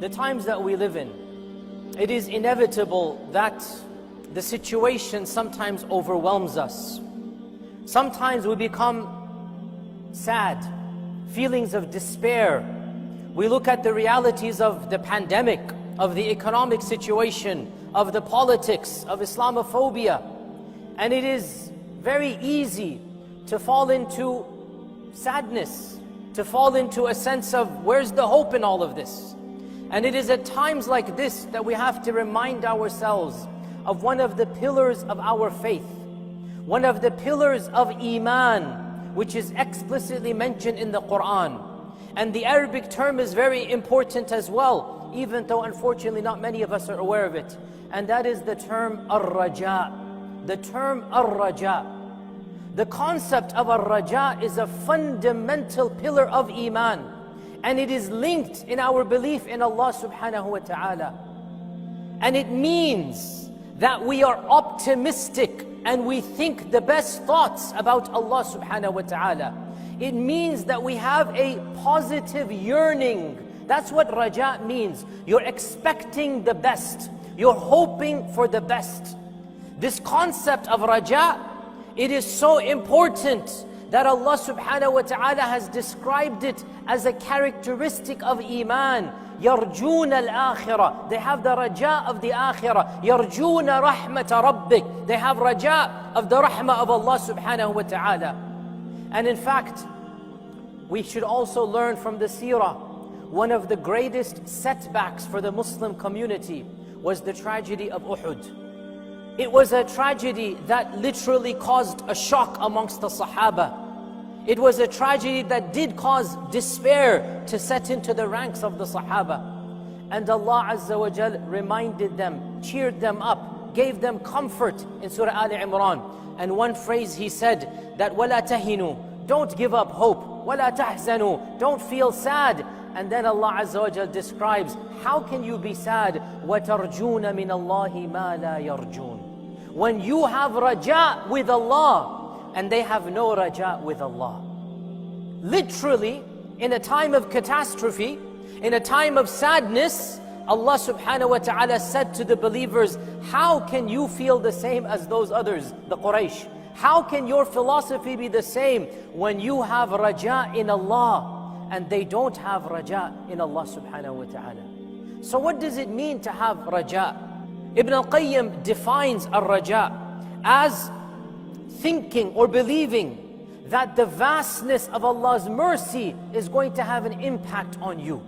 the times that we live in, it is inevitable that the situation sometimes overwhelms us. Sometimes we become sad, feelings of despair. We look at the realities of the pandemic, of the economic situation, of the politics, of Islamophobia. And it is very easy to fall into sadness, to fall into a sense of where's the hope in all of this? And it is at times like this that we have to remind ourselves of one of the pillars of our faith, one of the pillars of Iman, which is explicitly mentioned in the Quran. And the Arabic term is very important as well, even though unfortunately not many of us are aware of it. And that is the term ar-raja. The term ar-raja. The concept of ar-raja is a fundamental pillar of Iman. And it is linked in our belief in Allah subhanahu wa ta'ala. And it means that we are optimistic and we think the best thoughts about Allah subhanahu wa ta'ala. It means that we have a positive yearning. That's what raja means. You're expecting the best. You're hoping for the best. This concept of raja, it is so important that Allah subhanahu wa ta'ala has described it as a characteristic of Iman. يَرْجُونَ الْآخِرَةِ. They have the raja of the akhirah. يَرْجُونَ رَحْمَةَ رَبِّكَ. They have raja of the rahmah of Allah subhanahu wa ta'ala. And in fact, we should also learn from the seerah, one of the greatest setbacks for the Muslim community was the tragedy of Uhud. It was a tragedy that literally caused a shock amongst the Sahaba. It was a tragedy that did cause despair to set into the ranks of the Sahaba. And Allah Azza wa Jal reminded them, cheered them up, gave them comfort in Surah Al Imran. And one phrase He said that وَلَا تَهِنُوا, don't give up hope. وَلَا تَحْزَنُوا, don't feel sad. And then Allah Azza wa Jal describes, how can you be sad? وَتَرْجُونَ مِنَ اللَّهِ مَا لَا يَرْجُونَ. When you have raja with Allah and they have no raja with Allah. Literally, in a time of catastrophe, in a time of sadness, Allah subhanahu wa ta'ala said to the believers, how can you feel the same as those others, the Quraysh? How can your philosophy be the same when you have raja in Allah and they don't have raja in Allah subhanahu wa ta'ala? So what does it mean to have raja? Ibn al-Qayyim defines ar-raja as thinking or believing that the vastness of Allah's mercy is going to have an impact on you.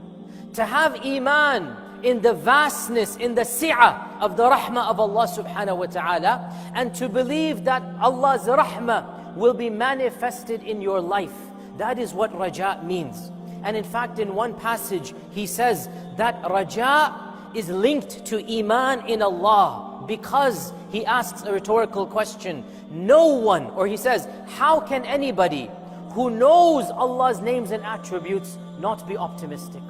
To have iman in the vastness, in the si'ah of the rahmah of Allah subhanahu wa ta'ala, and to believe that Allah's rahmah will be manifested in your life. That is what raja means. And in fact, in one passage, he says that raja is linked to Iman in Allah, because he asks a rhetorical question. No one, or he says, how can anybody who knows Allah's names and attributes not be optimistic?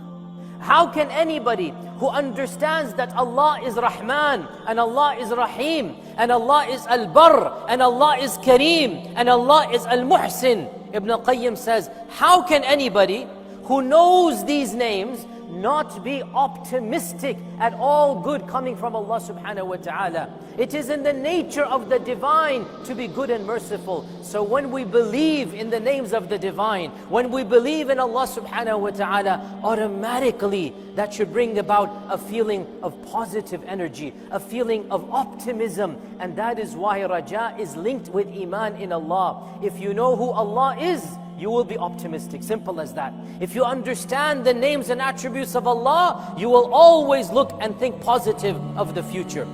How can anybody who understands that Allah is Rahman, and Allah is Rahim, and Allah is Al-Barr, and Allah is Kareem, and Allah is Al-Muhsin? Ibn al-Qayyim says, how can anybody who knows these names not be optimistic at all good coming from Allah subhanahu wa ta'ala? It is in the nature of the divine to be good and merciful. So when we believe in the names of the divine, when we believe in Allah subhanahu wa ta'ala, automatically that should bring about a feeling of positive energy, a feeling of optimism. And that is why raja is linked with iman in Allah. If you know who Allah is, you will be optimistic, simple as that. If you understand the names and attributes of Allah, you will always look and think positive of the future.